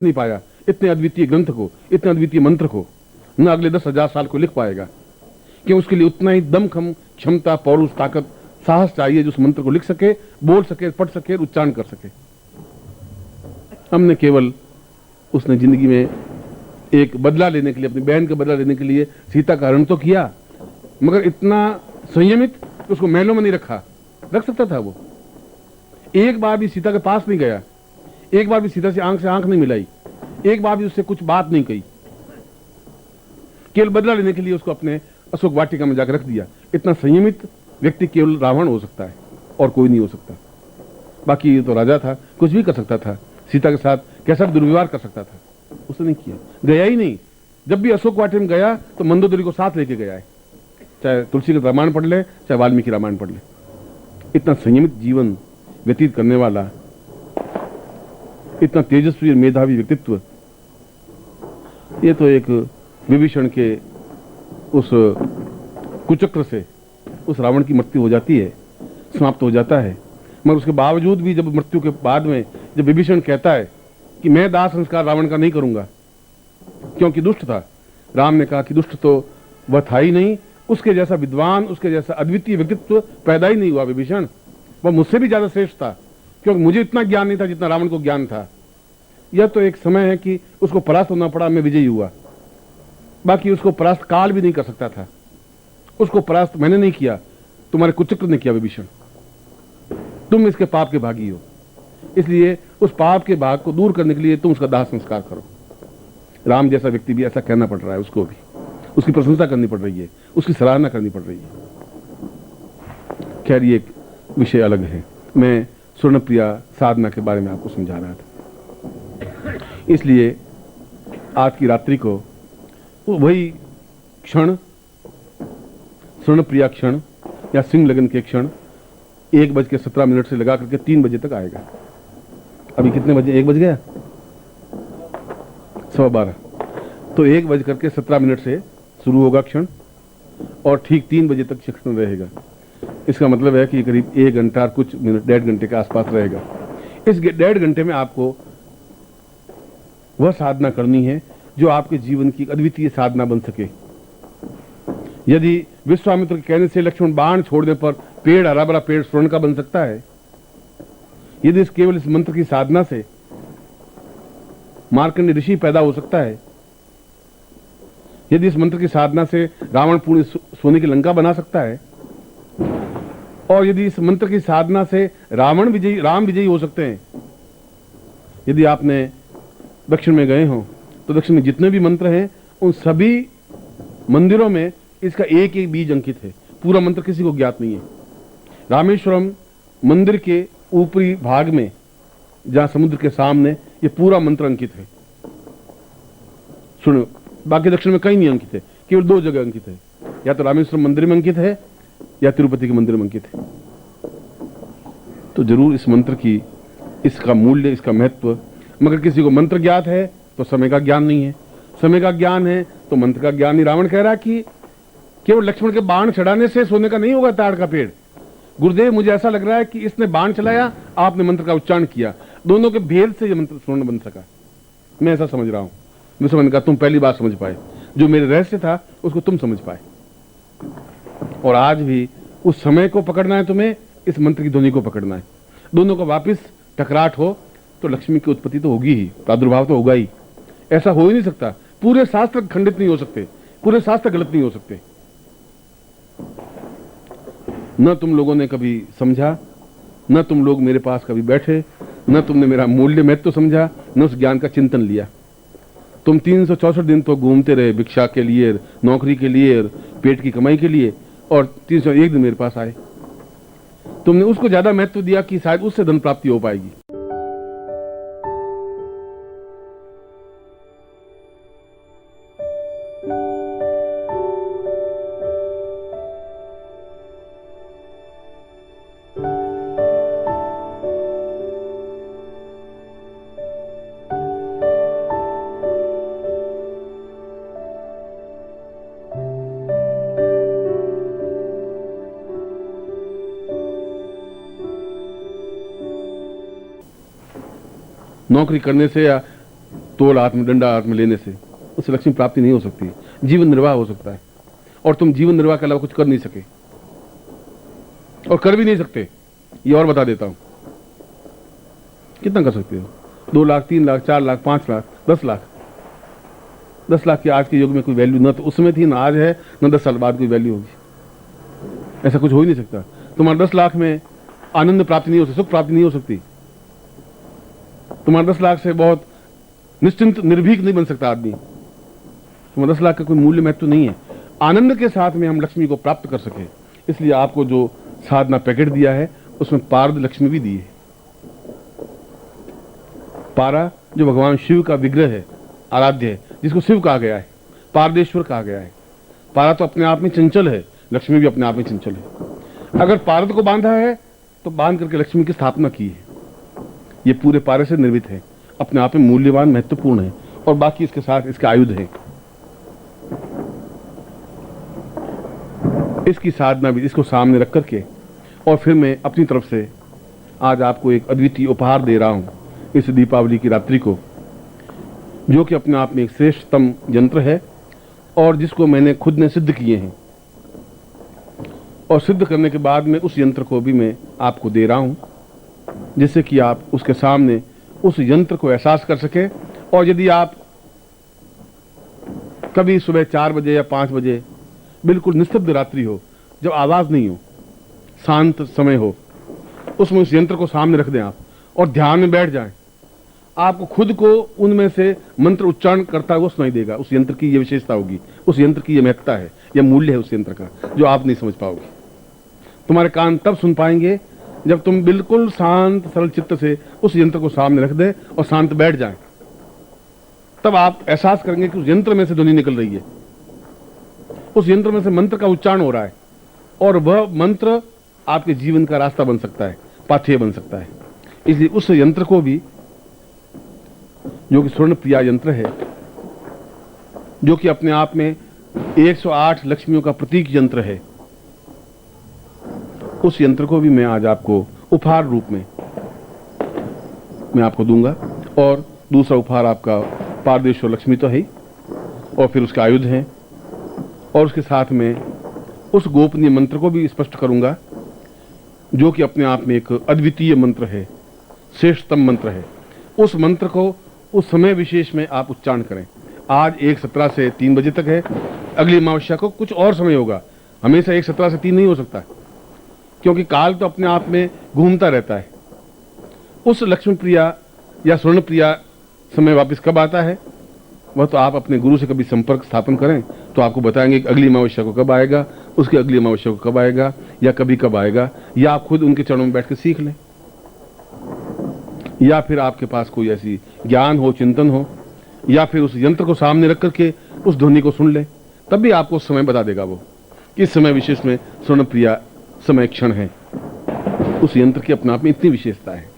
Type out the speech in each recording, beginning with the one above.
नहीं पाया इतने अद्वितीय ग्रंथ को, इतने अद्वितीय मंत्र को, न अगले 10,000 साल को लिख पाएगा। कि उसके लिए उतना ही दमखम, क्षमता, पौरुष, ताकत, साहस चाहिए जो उस मंत्र को लिख सके, बोल सके, पढ़ सके, उच्चारण कर सके। हमने केवल उसने जिंदगी में एक बदला लेने के लिए, अपनी बहन का बदला लेने के लिए सीता का हरण तो किया, मगर इतना संयमित कि उसको महलों में नहीं रखा। रख सकता था वो। एक बार भी सीता के पास नहीं गया, एक बार भी सीता से आंख नहीं मिलाई, एक बार भी उससे कुछ बात नहीं कही। केवल बदला लेने के लिए उसको अपने अशोक वाटिका में जाकर रख दिया। इतना संयमित व्यक्ति केवल रावण हो सकता है और कोई नहीं हो सकता। बाकी ये तो राजा था, कुछ भी कर सकता था, सीता के साथ कैसा दुर्व्यवहार कर सकता था, उसने नहीं किया। गया ही नहीं। जब भी अशोक वाटिका में गया तो मंदोदरी को साथ लेके गया है, चाहे तुलसी का रामायण पढ़ ले, चाहे वाल्मीकि रामायण पढ़ ले। इतना संयमित जीवन व्यतीत करने वाला, इतना तेजस्वी और मेधावी व्यक्तित्व, ये तो एक विभीषण के उस कुचक्र से उस रावण की मृत्यु हो जाती है, समाप्त हो जाता है। मगर उसके बावजूद भी जब मृत्यु के बाद में जब विभीषण कहता है कि मैं दाह संस्कार रावण का नहीं करूंगा, क्योंकि दुष्ट था, राम ने कहा कि दुष्ट तो वह था ही नहीं, उसके जैसा विद्वान, उसके जैसा अद्वितीय व्यक्तित्व पैदा ही नहीं हुआ विभीषण। वह मुझसे भी ज्यादा श्रेष्ठ था, क्योंकि मुझे इतना ज्ञान नहीं था जितना रावण को ज्ञान था। यह तो एक समय है कि उसको परास्त होना पड़ा, मैं विजयी हुआ। बाकी उसको परास्त काल भी नहीं कर सकता था। उसको परास्त मैंने नहीं किया, तुम्हारे कुचक्र ने किया विभीषण। तुम इसके पाप के भागी हो, इसलिए उस पाप के भाग को दूर करने के लिए तुम उसका दाह संस्कार करो। राम जैसा व्यक्ति भी ऐसा कहना पड़ रहा है, उसको भी उसकी प्रशंसा करनी पड़ रही है, उसकी सराहना करनी पड़ रही है। खैर, ये एक विषय अलग है। मैं स्वर्णप्रिया साधना के बारे में आपको समझा रहा था। इसलिए आज की रात्रि को वही क्षण, स्वर्णप्रिया क्षण या सिंह लगन के क्षण 1:17 से लगा करके 3 बजे तक आएगा। अभी कितने बजे? 1 बज गया, 12:15। तो 1:17 से शुरू होगा क्षण और ठीक 3 बजे तक क्षण रहेगा। इसका मतलब है कि करीब 1 घंटा और कुछ मिनट, 1.5 घंटे के आसपास रहेगा। इस 1.5 घंटे में आपको वह साधना करनी है जो आपके जीवन की अद्वितीय साधना बन सके। यदि विश्वामित्र के कहने से लक्ष्मण बाण छोड़ने पर पेड़, हरा भरा पेड़ स्वर्ण का बन सकता है, यदि केवल इस मंत्र की साधना से मार्कंडेय ऋषि पैदा हो सकता है, यदि इस मंत्र की साधना से रावण पूर्ण सोने की लंका बना सकता है, और यदि इस मंत्र की साधना से राम विजयी हो सकते हैं। यदि आपने दक्षिण में गए हो तो दक्षिण में जितने भी मंत्र हैं उन सभी मंदिरों में इसका एक एक बीज अंकित है। पूरा मंत्र किसी को ज्ञात नहीं है। रामेश्वरम मंदिर के ऊपरी भाग में, जहां समुद्र के सामने, ये पूरा मंत्र अंकित है। सुनो, बाकी दक्षिण में कहीं नहीं अंकित है, केवल 2 जगह अंकित है। या तो रामेश्वरम मंदिर में अंकित है या तिरुपति के मंदिर में अंकित है। तो जरूर इस मंत्र की, इसका मूल्य, इसका महत्व, मगर किसी को मंत्र ज्ञात है तो समय का ज्ञान नहीं है, समय का ज्ञान है तो मंत्र का ज्ञान नहीं। रावण कह रहा कि केवल लक्ष्मण के बाण चढ़ाने से सोने का नहीं होगा ताड़ का पेड़। गुरुदेव, मुझे ऐसा लग रहा है कि इसने बाण चलाया, आपने मंत्र का उच्चारण किया, दोनों के भेद से यह मंत्र स्वर्ण बन सका। मैं ऐसा समझ रहा हूं। विश्वमन ने कहा, तुम पहली बार समझ पाए, जो मेरे रहस्य था उसको तुम समझ पाए। और आज भी उस समय को पकड़ना है तुम्हें, इस मंत्र की ध्वनि को पकड़ना है। दोनों को वापिस टकराट हो तो लक्ष्मी की उत्पत्ति तो होगी ही, प्रादुर्भाव तो होगा ही। ऐसा हो ही नहीं सकता। पूरे शास्त्र खंडित नहीं हो सकते, पूरे शास्त्र गलत नहीं हो सकते। न तुम लोगों ने कभी समझा, न तुम लोग मेरे पास कभी बैठे, न तुमने मेरा मूल्य महत्व समझा, न उस ज्ञान का चिंतन लिया। तुम 364 दिन तो घूमते रहे भिक्षा के लिए, नौकरी के लिए, पेट की कमाई के लिए, और 301 दिन मेरे पास आए। तुमने उसको ज्यादा महत्व दिया कि शायद उससे धन प्राप्ति हो पाएगी। नौकरी करने से या तोल हाथ में, डंडा हाथ में लेने से उससे लक्ष्मी प्राप्ति नहीं हो सकती। जीवन निर्वाह हो सकता है, और तुम जीवन निर्वाह के अलावा कुछ कर नहीं सके और कर भी नहीं सकते। ये और बता देता हूं, कितना कर सकते हो? 2 लाख, 3 लाख, 4 लाख, 5 लाख, 10 लाख। 10 लाख की आज के युग में कोई वैल्यू न तो उसमें थी, ना आज है, न 10 साल बाद कोई वैल्यू होगी। ऐसा कुछ हो ही नहीं सकता। तुम्हारे 10 लाख में आनंद प्राप्ति नहीं हो सकती, सुख प्राप्ति नहीं हो सकती। तुम्हारे 10 लाख से बहुत निश्चिंत निर्भीक नहीं बन सकता आदमी। तुम्हारे 10 लाख का कोई मूल्य महत्व नहीं है। आनंद के साथ में हम लक्ष्मी को प्राप्त कर सके, इसलिए आपको जो साधना पैकेट दिया है उसमें पारद लक्ष्मी भी दी है। पारा जो भगवान शिव का विग्रह है, आराध्य है, जिसको शिव कहा गया है, पारदेश्वर कहा गया है। पारा तो अपने आप में चंचल है, लक्ष्मी भी अपने आप में चंचल है। अगर पारद को बांधा है तो बांध करके लक्ष्मी की स्थापना की है। ये पूरे पारे से निर्मित है, अपने आप में मूल्यवान, महत्वपूर्ण है, और बाकी इसके साथ इसके आयुध हैं। इसकी साधना भी, इसको सामने रख करके, और फिर मैं अपनी तरफ से आज आपको एक अद्वितीय उपहार दे रहा हूं इस दीपावली की रात्रि को, जो कि अपने आप में एक श्रेष्ठतम यंत्र है और जिसको मैंने खुद ने सिद्ध किए हैं। और सिद्ध करने के बाद में उस यंत्र को भी मैं आपको दे रहा हूं, जिससे कि आप उसके सामने उस यंत्र को एहसास कर सके। और यदि आप कभी सुबह 4 बजे या 5 बजे बिल्कुल निस्तब्ध रात्रि हो, जब आवाज नहीं हो, शांत समय हो, उसमें उस यंत्र को सामने रख दें आप और ध्यान में बैठ जाएं, आपको खुद को उनमें से मंत्र उच्चारण करता हुआ सुनाई देगा। उस यंत्र की ये विशेषता होगी, उस यंत्र की ये महत्ता है, यह मूल्य है उस यंत्र का, जो आप नहीं समझ पाओगे। तुम्हारे कान तब सुन पाएंगे जब तुम बिल्कुल शांत सरल चित्त से उस यंत्र को सामने रख दें और शांत बैठ जाएं। तब आप एहसास करेंगे कि उस यंत्र में से ध्वनि निकल रही है, उस यंत्र में से मंत्र का उच्चारण हो रहा है, और वह मंत्र आपके जीवन का रास्ता बन सकता है, पाथेय बन सकता है। इसलिए उस यंत्र को भी, जो कि स्वर्ण प्रिया यंत्र है, जो कि अपने आप में 108 लक्ष्मियों का प्रतीक यंत्र है, उस यंत्र को भी मैं आज आपको उपहार रूप में मैं आपको दूंगा। और दूसरा उपहार आपका पारदेश्वर लक्ष्मी तो है ही, और फिर उसके आयुध हैं, और उसके साथ में उस गोपनीय मंत्र को भी स्पष्ट करूंगा, जो कि अपने आप में एक अद्वितीय मंत्र है, श्रेष्ठतम मंत्र है। उस मंत्र को उस समय विशेष में आप उच्चारण करें। आज 1:17 से 3 बजे तक है, अगली अमावस्या को कुछ और समय होगा, हमेशा 1:17 से 3 नहीं हो सकता, क्योंकि काल तो अपने आप में घूमता रहता है। उस लक्ष्मी प्रिया या स्वर्ण प्रिया समय वापस कब आता है, वह तो आप अपने गुरु से कभी संपर्क स्थापन करें तो आपको बताएंगे कि अगली अमावस्या को कब आएगा, उसकी अगली अमावस्या को कब आएगा, या कभी कब आएगा, या आप खुद उनके चरणों में बैठ कर सीख लें, या फिर आपके पास कोई ऐसी ज्ञान हो, चिंतन हो, या फिर उस यंत्र को सामने रख करके उस ध्वनि को सुन ले, तब भी आपको समय बता देगा वो कि इस समय विशेष में स्वर्ण प्रिया समय क्षण है। उस यंत्र की अपने आप में इतनी विशेषता है,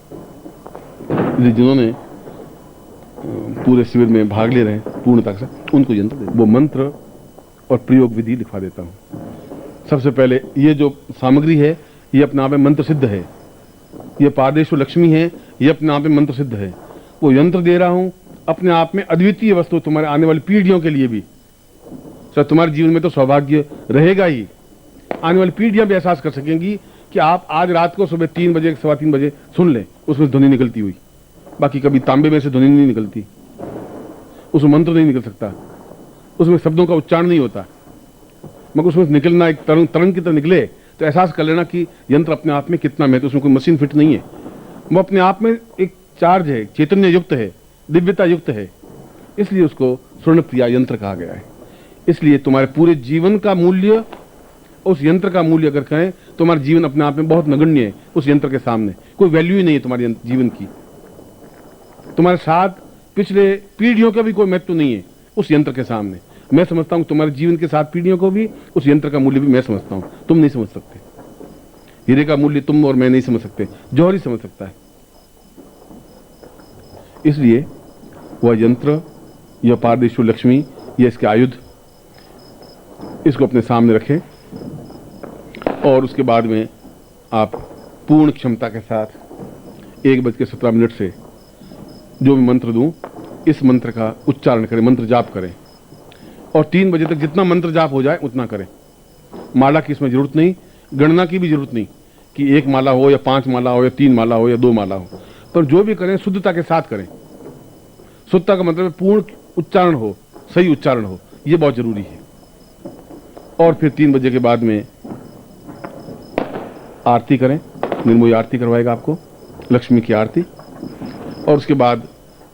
जिन्होंने पूरे शिविर में भाग ले रहे हैं पूर्णता से, उनको यंत्र दे। वो मंत्र और प्रयोग विधि लिखवा देता हूं। सबसे पहले ये जो सामग्री है, ये अपने आप में मंत्र सिद्ध है। ये पारदेश्वर लक्ष्मी है, ये अपने आप में मंत्र सिद्ध है। वो यंत्र दे रहा हूं, अपने आप में अद्वितीय वस्तु, तुम्हारे आने वाली पीढ़ियों के लिए भी। सर तुम्हारे जीवन में तो सौभाग्य रहेगा ही, आने वाली पीढ़ियां भी एहसास कर सकेंगी कि आप आज रात को सुबह 3 बजे, 3:15 बजे सुन लें, उसमें ध्वनि निकलती हुई। बाकी कभी तांबे में से ध्वनि नहीं निकलती, उसमें मंत्र नहीं निकल सकता, उसमें शब्दों का उच्चारण नहीं होता, मगर उसमें निकलना एक तरंग की तरह निकले तो एहसास कर लेना कि यंत्र अपने आप में कितना महत्व, उसमें कोई मशीन फिट नहीं है, वो अपने आप में एक चार्ज है, चैतन्य युक्त है, दिव्यता युक्त है। इसलिए उसको स्वर्ण प्रिया यंत्र कहा गया है। इसलिए तुम्हारे पूरे जीवन का मूल्य, उस यंत्र का मूल्य अगर कहें, तुम्हारा जीवन अपने आप में बहुत नगण्य है। उस यंत्र के सामने कोई वैल्यू ही नहीं है तुम्हारे जीवन की, तुम्हारे साथ पिछले पीढ़ियों का भी कोई महत्व नहीं है उस यंत्र के सामने। मैं समझता हूं तुम्हारे जीवन के साथ पीढ़ियों को भी, उस यंत्र का मूल्य भी मैं समझता हूं, तुम नहीं समझ सकते। हीरे का मूल्य तुम और मैं नहीं समझ सकते, जौहरी समझ सकता है। इसलिए वह यंत्र, यह पारदेश्वर लक्ष्मी, यह इसके आयुध, इसको अपने सामने रखें, और उसके बाद में आप पूर्ण क्षमता के साथ 1:17 से जो भी मंत्र दूं इस मंत्र का उच्चारण करें, मंत्र जाप करें और 3 बजे तक जितना मंत्र जाप हो जाए उतना करें। माला की इसमें जरूरत नहीं, गणना की भी जरूरत नहीं कि 1 माला हो या 5 माला हो या 3 माला हो या 2 माला हो, पर जो भी करें शुद्धता के साथ करें। शुद्धता का मतलब पूर्ण उच्चारण हो, सही उच्चारण हो, यह बहुत जरूरी है। और फिर 3 बजे के बाद में आरती करें, निर्मोही आरती करवाएगा आपको, लक्ष्मी की आरती। और उसके बाद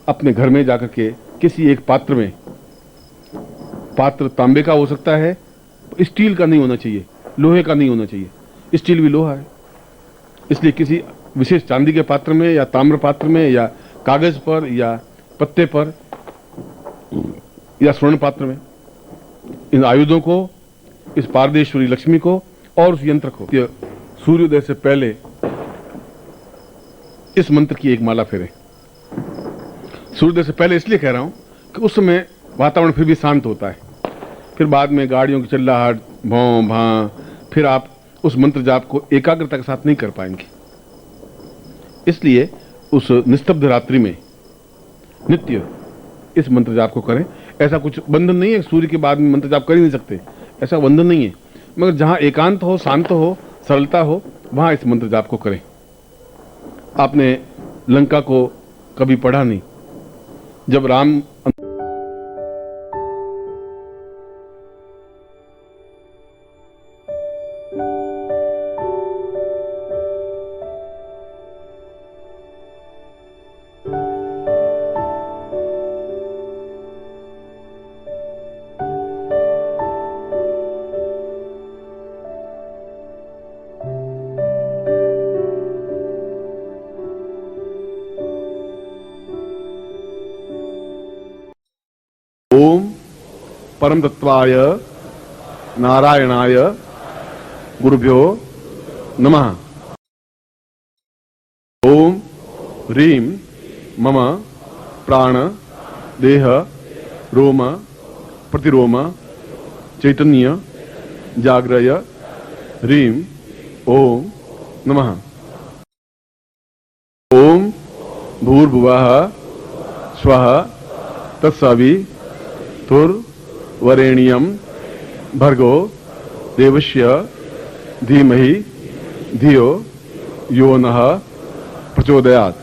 अपने घर में जाकर के किसी एक पात्र में, पात्र तांबे का हो सकता है, स्टील का नहीं होना चाहिए, लोहे का नहीं होना चाहिए, स्टील भी लोहा है, इसलिए किसी विशेष चांदी के पात्र में या ताम्र पात्र में या कागज पर या पत्ते पर या स्वर्ण पात्र में इन आयुधों को, इस पारदेश्वरी लक्ष्मी को और उस यंत्र को सूर्योदय से पहले इस मंत्र की एक माला फेरें। सूर्योदय से पहले इसलिए कह रहा हूं कि उस समय वातावरण फिर भी शांत होता है, फिर बाद में गाड़ियों की चिल्लाहट, भौं भां, फिर आप उस मंत्र जाप को एकाग्रता के साथ नहीं कर पाएंगे। इसलिए उस निस्तब्ध रात्रि में नित्य इस मंत्र जाप को करें। ऐसा कुछ बंधन नहीं है, सूर्य के बाद में मंत्र जाप कर ही नहीं सकते, ऐसा बंधन नहीं है, मगर जहां एकांत हो, शांत हो, सरलता हो, वहां इस मंत्र जाप को करें। आपने लंका को कभी पढ़ा नहीं, जब राम ओम परम तत्वाय नारायणाय गुरुभ्यो नमः। ओम ह्रीं मम प्राण देह रोम प्रतिरोम चैतन्य जाग्रय ह्रीं ओम नमः। ओम भूर्भुवः स्वः तत्सवितुर्वरेण्यं भर्गो देवस्य धीमहि धियो यो नः प्रचोदयात्।